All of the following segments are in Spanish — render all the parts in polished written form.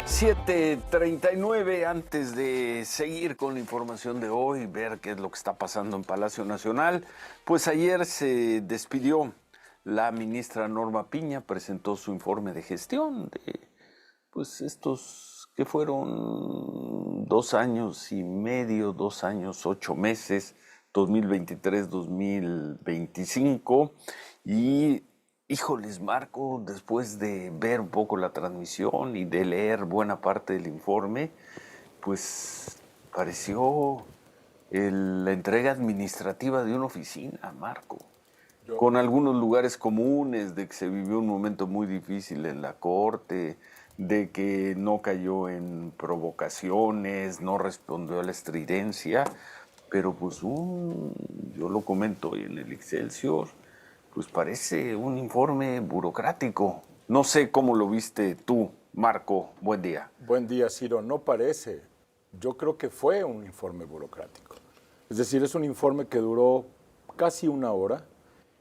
7:39, antes de seguir con la información de hoy, ver qué es lo que está pasando en Palacio Nacional, pues ayer se despidió la ministra Norma Piña, presentó su informe de gestión de pues estos que fueron 2 años y medio, 2 años, 8 meses, 2023-2025, y híjoles, Marco, después de ver un poco la transmisión y de leer buena parte del informe, pues pareció la entrega administrativa de una oficina, Marco, con algunos lugares comunes de que se vivió un momento muy difícil en la corte, de que no cayó en provocaciones, no respondió a la estridencia, pero pues yo lo comento hoy en el Excelsior, pues parece un informe burocrático. No sé cómo lo viste tú, Marco. Buen día. Buen día, Ciro. No parece. Yo creo que fue un informe burocrático. Es decir, es un informe que duró casi una hora,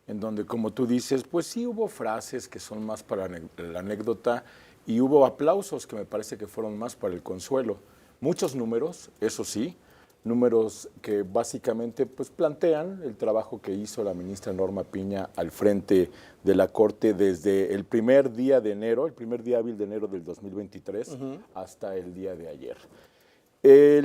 en donde, como tú dices, pues sí hubo frases que son más para la anécdota y hubo aplausos que me parece que fueron más para el consuelo. Muchos números, eso sí, números que básicamente pues, plantean el trabajo que hizo la ministra Norma Piña al frente de la Corte desde el primer día de enero, el primer día hábil de enero del 2023, hasta el día de ayer.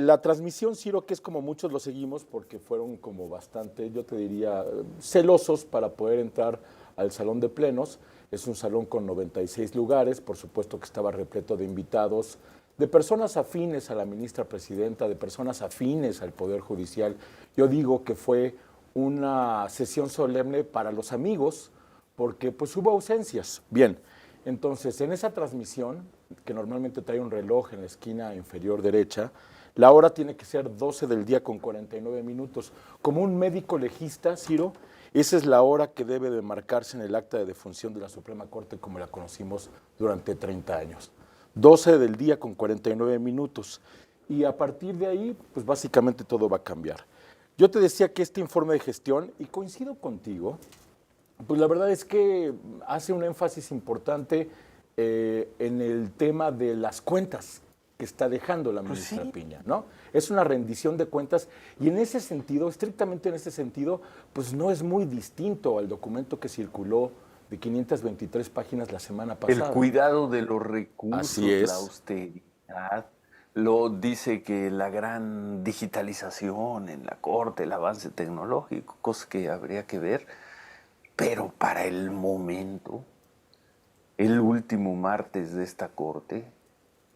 La transmisión, Ciro, que es como muchos lo seguimos, porque fueron como bastante, yo te diría, celosos para poder entrar al salón de plenos. Es un salón con 96 lugares, por supuesto que estaba repleto de invitados, de personas afines a la ministra presidenta, de personas afines al Poder Judicial. Yo digo que fue una sesión solemne para los amigos, porque pues hubo ausencias. Bien, entonces en esa transmisión, que normalmente trae un reloj en la esquina inferior derecha, la hora tiene que ser 12 del día con 49 minutos. Como un médico legista, Ciro, esa es la hora que debe de marcarse en el acta de defunción de la Suprema Corte como la conocimos durante 30 años. 12 del día con 49 minutos. Y a partir de ahí, pues básicamente todo va a cambiar. Yo te decía que este informe de gestión, y coincido contigo, pues la verdad es que hace un énfasis importante en el tema de las cuentas que está dejando la ministra Piña, ¿no? Es una rendición de cuentas y en ese sentido, estrictamente en ese sentido, pues no es muy distinto al documento que circuló de 523 páginas la semana pasada. El cuidado de los recursos, Así es. la austeridad, lo dice que la gran digitalización en la corte, el avance tecnológico, cosas que habría que ver, pero para el momento, el último martes de esta corte,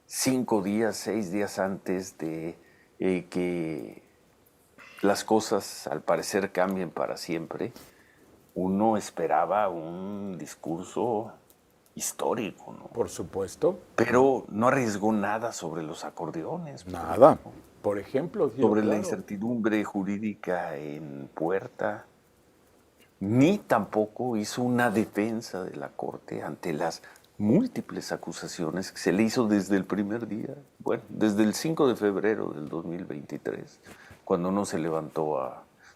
5 días, 6 días antes de que las cosas al parecer cambien para siempre, uno esperaba un discurso histórico, ¿no? Por supuesto. Pero no arriesgó nada sobre los acordeones. Nada. Por ejemplo, Sobre la incertidumbre jurídica en puerta, ni tampoco hizo una defensa de la Corte ante las múltiples acusaciones que se le hizo desde el primer día, bueno, desde el 5 de febrero del 2023, cuando no se levantó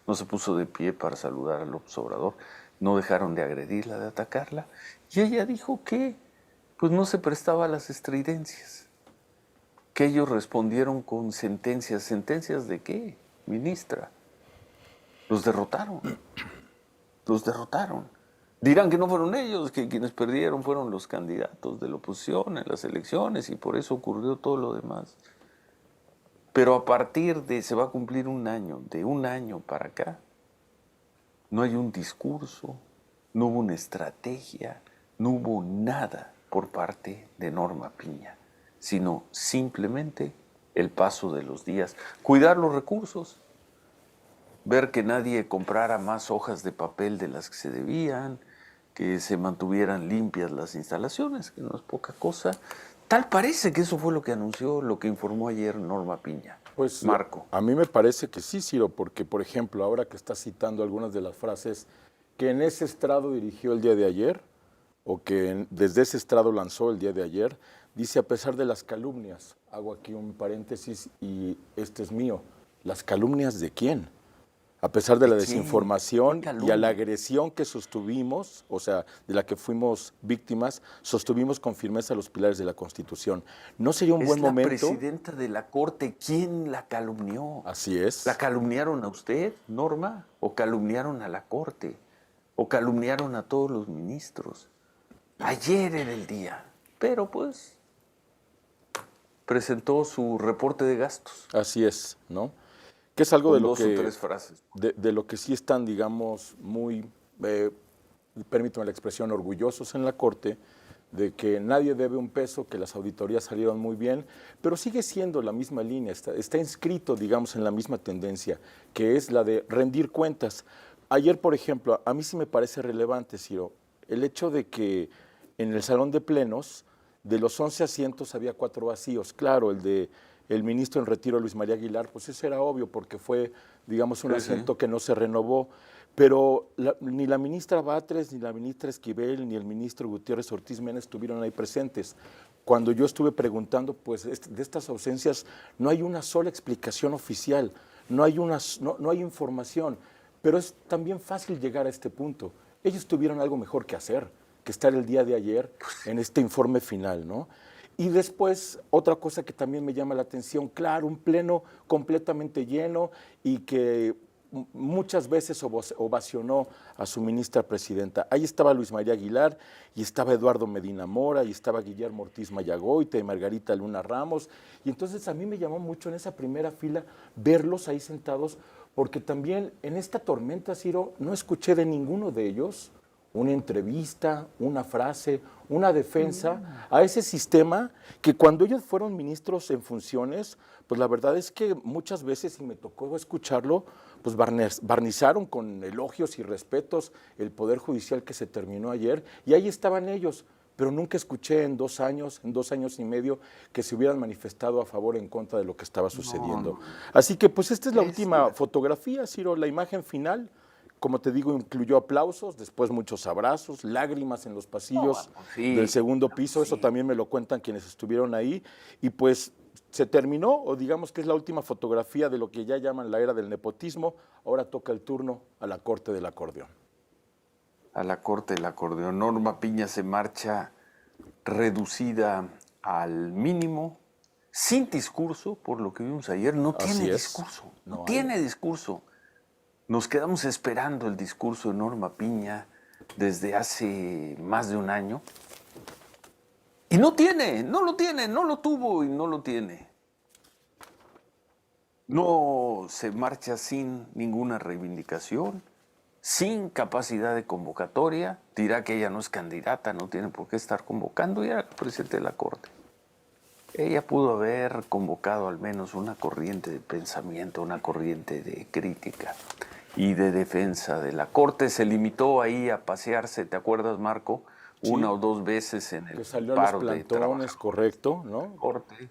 no se puso de pie para saludar al observador, no dejaron de agredirla, de atacarla, y ella dijo que pues no se prestaba a las estridencias, que ellos respondieron con sentencias. ¿Sentencias de qué, ministra? Los derrotaron. Los derrotaron. Dirán que no fueron ellos, que quienes perdieron fueron los candidatos de la oposición en las elecciones y por eso ocurrió todo lo demás. Pero a partir se va a cumplir un año, de un año para acá, no hay un discurso, no hubo una estrategia, no hubo nada por parte de Norma Piña, sino simplemente el paso de los días, cuidar los recursos, ver que nadie comprara más hojas de papel de las que se debían, que se mantuvieran limpias las instalaciones, que no es poca cosa. Tal parece que eso fue lo que anunció, lo que informó ayer Norma Piña. Pues, Marco. A mí me parece que sí, Ciro, porque, por ejemplo, ahora que estás citando algunas de las frases que en ese estrado dirigió el día de ayer, o que desde ese estrado lanzó el día de ayer, dice, a pesar de las calumnias, hago aquí un paréntesis y este es mío, ¿las calumnias de quién? A pesar de la ¿De quién? desinformación ¿Qué y a la calumnia? agresión que sostuvimos, o sea, de la que fuimos víctimas, sostuvimos con firmeza los pilares de la Constitución. ¿No sería un buen Es la momento? presidenta de la Corte. ¿Quién la calumnió? Así ¿La es, calumniaron a usted, Norma? ¿O calumniaron a la Corte? ¿O calumniaron a todos los ministros? Ayer era el día. Pero pues presentó su reporte de gastos así es, ¿no? Que es algo con dos o tres frases. de lo que sí están, digamos, muy, eh, permítame la expresión, orgullosos en la Corte, de que nadie debe un peso, que las auditorías salieron muy bien, pero sigue siendo la misma línea, está inscrito, digamos, en la misma tendencia, que es la de rendir cuentas. Ayer, por ejemplo, a mí sí me parece relevante, Ciro, el hecho de que en el salón de plenos, de los 11 asientos había 4 vacíos. Claro, el de el ministro en retiro, Luis María Aguilar, pues eso era obvio porque fue, digamos, un Sí, sí. asiento que no se renovó. Pero ni la ministra Batres, ni la ministra Esquivel, ni el ministro Gutiérrez Ortiz Mena estuvieron ahí presentes. Cuando yo estuve preguntando, pues de estas ausencias no hay una sola explicación oficial, no hay información, pero es también fácil llegar a este punto. Ellos tuvieron algo mejor que hacer, que estar el día de ayer en este informe final, ¿no? Y después, otra cosa que también me llama la atención, claro, un pleno completamente lleno y que muchas veces ovacionó a su ministra presidenta. Ahí estaba Luis María Aguilar, y estaba Eduardo Medina Mora, y estaba Guillermo Ortiz Mayagoite, y Margarita Luna Ramos. Y entonces a mí me llamó mucho en esa primera fila verlos ahí sentados, porque también en esta tormenta, Ciro, no escuché de ninguno de ellos una entrevista, una frase, una defensa a ese sistema que cuando ellos fueron ministros en funciones, pues la verdad es que muchas veces, y me tocó escucharlo, pues barnizaron con elogios y respetos el Poder Judicial que se terminó ayer, y ahí estaban ellos, pero nunca escuché en 2 años y medio, que se hubieran manifestado a favor o en contra de lo que estaba sucediendo. Así que pues esta es la Es última la- fotografía, Ciro, la imagen final. Como te digo, incluyó aplausos, después muchos abrazos, lágrimas en los No, pasillos vamos, del sí, segundo piso, eso sí. también me lo cuentan quienes estuvieron ahí, y pues se terminó, o digamos que es la última fotografía de lo que ya llaman la era del nepotismo, ahora toca el turno a la corte del acordeón. A la Corte del acordeón. Norma Piña se marcha reducida al mínimo, sin discurso, por lo que vimos ayer. No tiene Así es, discurso, no no hay. tiene discurso. Nos quedamos esperando el discurso de Norma Piña desde hace más de un año. Y no tiene, no lo tiene, no lo tuvo y no lo tiene. No se marcha sin ninguna reivindicación, sin capacidad de convocatoria. Dirá que ella no es candidata, no tiene por qué estar convocando, y era presidente de la Corte. Ella pudo haber convocado al menos una corriente de pensamiento, una corriente de crítica y de defensa de la Corte. Se limitó ahí a pasearse, ¿te acuerdas, Marco? Sí, Una o dos veces en el que salió a los paro de plantones, trabajadores de correcto, la ¿no? Corte,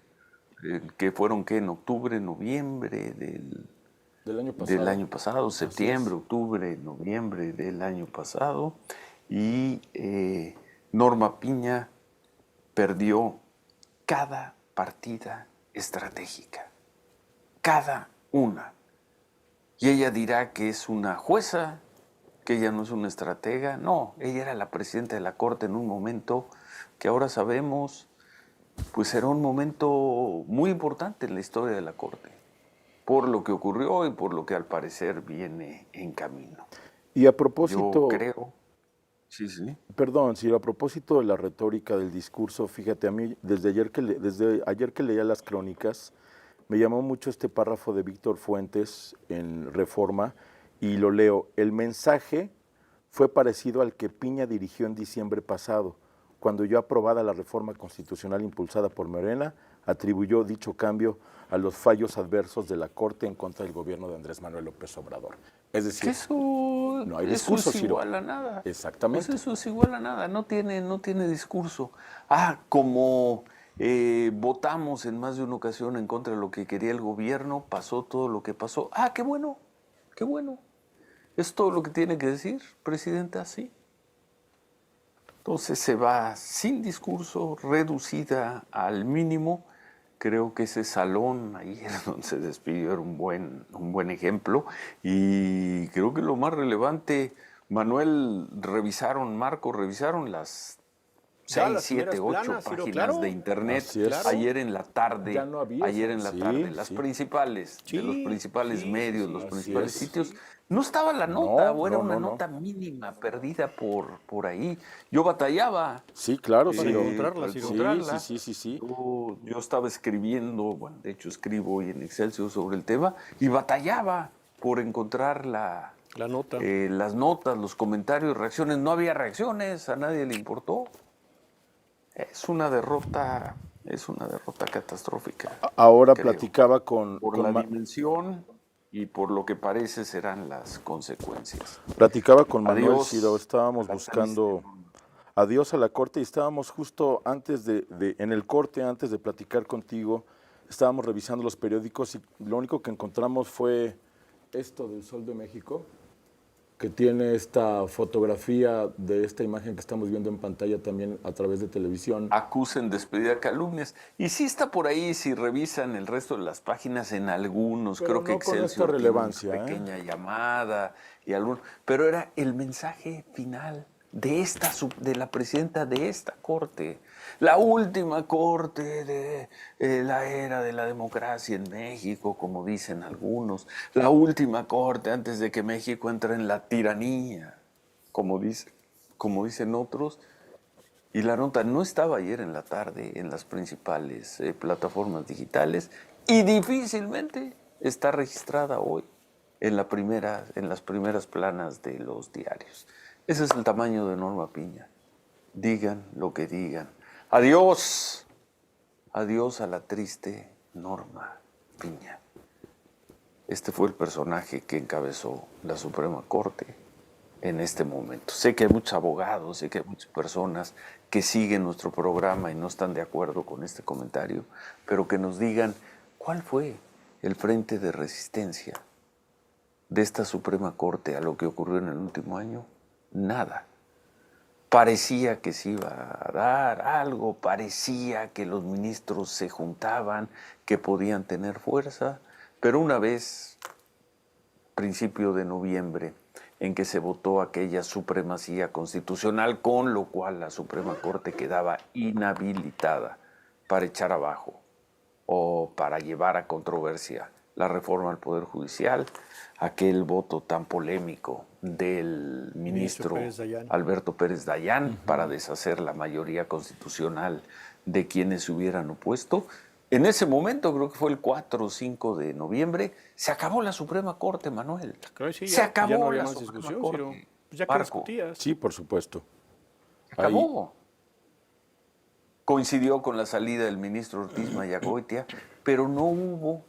que fueron, ¿qué? En octubre, noviembre Del año del pasado. año pasado, Así septiembre, es. octubre, noviembre del año pasado. Y Norma Piña perdió cada partida estratégica, cada una. Y ella dirá que es una jueza, que ella no es una estratega. No, ella era la presidenta de la Corte en un momento que ahora sabemos, pues era un momento muy importante en la historia de la Corte, por lo que ocurrió y por lo que al parecer viene en camino. Y a Yo propósito, creo, sí, sí, perdón, si a propósito de la retórica del discurso, fíjate, a mí desde ayer que leía las crónicas, me llamó mucho este párrafo de Víctor Fuentes en Reforma, y lo leo. El mensaje fue parecido al que Piña dirigió en diciembre pasado, cuando yo aprobada la reforma constitucional impulsada por Morena, atribuyó dicho cambio a los fallos adversos de la Corte en contra del gobierno de Andrés Manuel López Obrador. Es que decir, eso, no hay eso discurso, es Ciro. igual a nada. Pues Exactamente. eso es igual a nada, no tiene discurso. Ah, como votamos en más de una ocasión en contra de lo que quería el gobierno, pasó todo lo que pasó. Ah, qué bueno, qué bueno. ¿Es todo lo que tiene que decir, presidenta? Sí. Entonces se va sin discurso, reducida al mínimo, Creo que ese salón ahí es donde se despidió, era un buen ejemplo. Y creo que lo más relevante, Manuel, revisaron las Ya, 6, las 7, primeras 8 planas, Ciro, páginas de claro. internet Así es. Claro. ayer en la Ya tarde. no había Ayer eso. en la Sí, tarde, las sí. principales, de los Sí, principales sí, sí, medios, sí. los Así principales es. sitios. No estaba la nota, No, o era no, una no, no. nota mínima perdida por ahí. Yo batallaba Sí, claro, Para Ciro. encontrarla, para Ciro. Sí, sí, encontrarla. sí, sí, sí. Yo estaba escribiendo, bueno, de hecho escribo hoy en Excelsior sobre el tema, y batallaba por encontrar La nota. las notas, los comentarios, reacciones. No había reacciones, a nadie le importó. Es una derrota, es una derrota catastrófica, Ahora creo, platicaba por la dimensión y por lo que parece serán las consecuencias. platicaba con Manuel, Ciro, Adiós a estábamos la triste. buscando adiós a la corte y estábamos justo antes en el corte, antes de platicar contigo, estábamos revisando los periódicos y lo único que encontramos fue esto del Sol de México, que tiene esta fotografía de esta imagen que estamos viendo en pantalla también a través de televisión. Acusen despedida calumnias. Y sí está por ahí, si revisan el resto de las páginas, en algunos, Pero creo que no con esta Excelsior tiene una relevancia, ¿eh? pequeña llamada y algún, pero era el mensaje final de de la presidenta de esta corte, la última corte de la era de la democracia en México, como dicen algunos, la última corte antes de que México entre en la tiranía, como como dicen otros. Y la nota no estaba ayer en la tarde en las principales plataformas digitales y difícilmente está registrada hoy en en las primeras planas de los diarios. Ese es el tamaño de Norma Piña. Digan lo que digan. Adiós, adiós a la triste Norma Piña. Este fue el personaje que encabezó la Suprema Corte en este momento. Sé que hay muchos abogados, sé que hay muchas personas que siguen nuestro programa y no están de acuerdo con este comentario, pero que nos digan cuál fue el frente de resistencia de esta Suprema Corte a lo que ocurrió en el último año. Nada. Parecía que se iba a dar algo, parecía que los ministros se juntaban, que podían tener fuerza, pero una vez, principio de noviembre, en que se votó aquella supremacía constitucional, con lo cual la Suprema Corte quedaba inhabilitada para echar abajo o para llevar a controversia la reforma al Poder Judicial, aquel voto tan polémico del ministro Pérez Dayán. Alberto Pérez Dayán para deshacer la mayoría constitucional de quienes se hubieran opuesto. En ese momento, creo que fue el 4 o 5 de noviembre, se acabó la Suprema Corte, Manuel. Claro, sí, Se ya acabó no había la más Suprema discusión, Corte. Ciro. Pues ya que Marco, discutías. Sí, por supuesto. se acabó. Coincidió con la salida del ministro Ortiz Mayagoitia, pero no hubo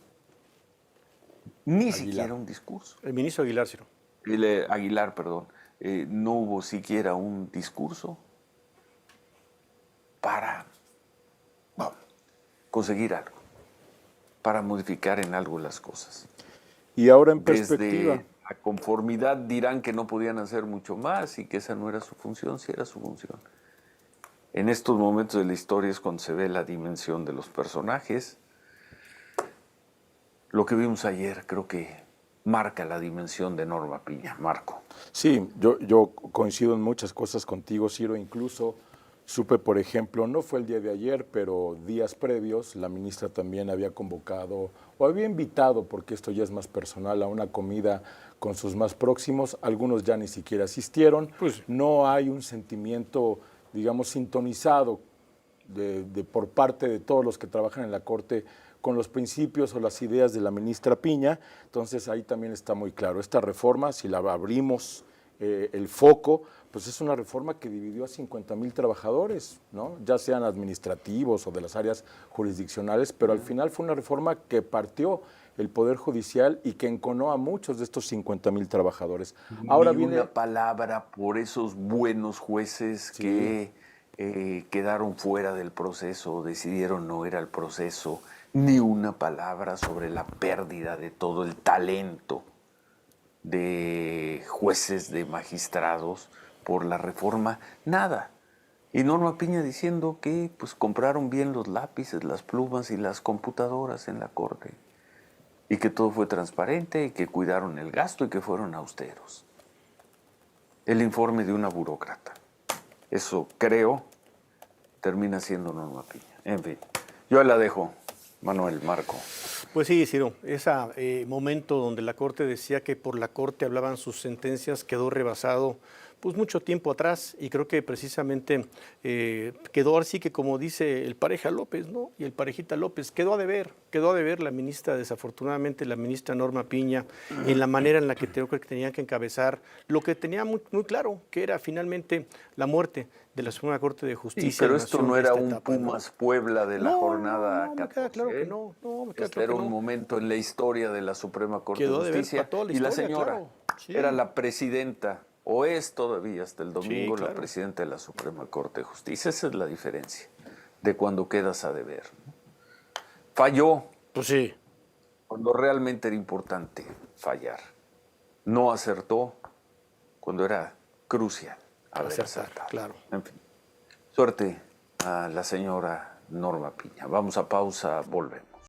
ni siquiera un discurso. El ministro Aguilar, Ciro. Aguilar, perdón. No hubo siquiera un discurso para conseguir algo, para modificar en algo las cosas. Y ahora en perspectiva, Desde la conformidad dirán que no podían hacer mucho más y que esa no era su función, sí era su función. En estos momentos de la historia es cuando se ve la dimensión de los personajes. Lo que vimos ayer creo que marca la dimensión de Norma Piña. Marco. sí, yo coincido en muchas cosas contigo, Ciro, incluso supe, por ejemplo, no fue el día de ayer, pero días previos, la ministra también había convocado o había invitado, porque esto ya es más personal, a una comida con sus más próximos. Algunos ya ni siquiera asistieron. Pues No hay un sentimiento, digamos, sintonizado por parte de todos los que trabajan en la Corte con los principios o las ideas de la ministra Piña. Entonces ahí también está muy claro. Esta reforma, si la abrimos el foco, pues es una reforma que dividió a 50,000 trabajadores, ¿no? Ya sean administrativos o de las áreas jurisdiccionales, pero al final fue una reforma que partió el Poder Judicial y que enconó a muchos de estos 50,000 trabajadores. Ahora Ni viene... una palabra por esos buenos jueces Sí. que quedaron fuera del proceso, decidieron no ir al proceso, ni una palabra sobre la pérdida de todo el talento de jueces, de magistrados por la reforma, nada. Y Norma Piña diciendo que pues compraron bien los lápices, las plumas y las computadoras en la corte. Y que todo fue transparente y que cuidaron el gasto y que fueron austeros. El informe de una burócrata. Eso creo termina siendo Norma Piña. En fin, yo la dejo, Manuel, Marco. Pues sí, Ciro, ese momento donde la Corte decía que por la Corte hablaban sus sentencias quedó rebasado pues mucho tiempo atrás y creo que precisamente quedó así que como dice el pareja López, ¿no? Y el parejita López, quedó a deber la ministra, desafortunadamente la ministra Norma Piña, en la manera en la que creo que tenían que encabezar lo que tenía muy, muy claro, que era finalmente la muerte de la Suprema Corte de Justicia. Sí, pero de la esto nación no en era esta un etapa, ¿no? Pumas Puebla de la jornada no, 14. me queda claro que ¿eh? no, me queda Este claro era que un no. momento en la historia de la Suprema Corte Quedó de de ver Justicia. para toda la Y la historia, señora claro, sí. era la presidenta, o es todavía hasta el domingo, Sí, claro. la presidenta de la Suprema Corte de Justicia. Esa es la diferencia de cuando quedas a deber, ¿no? Falló Pues sí. cuando realmente era importante fallar. No acertó cuando era crucial haber Acertar, acertado. claro. En fin, suerte a la señora Norma Piña. Vamos a pausa, volvemos.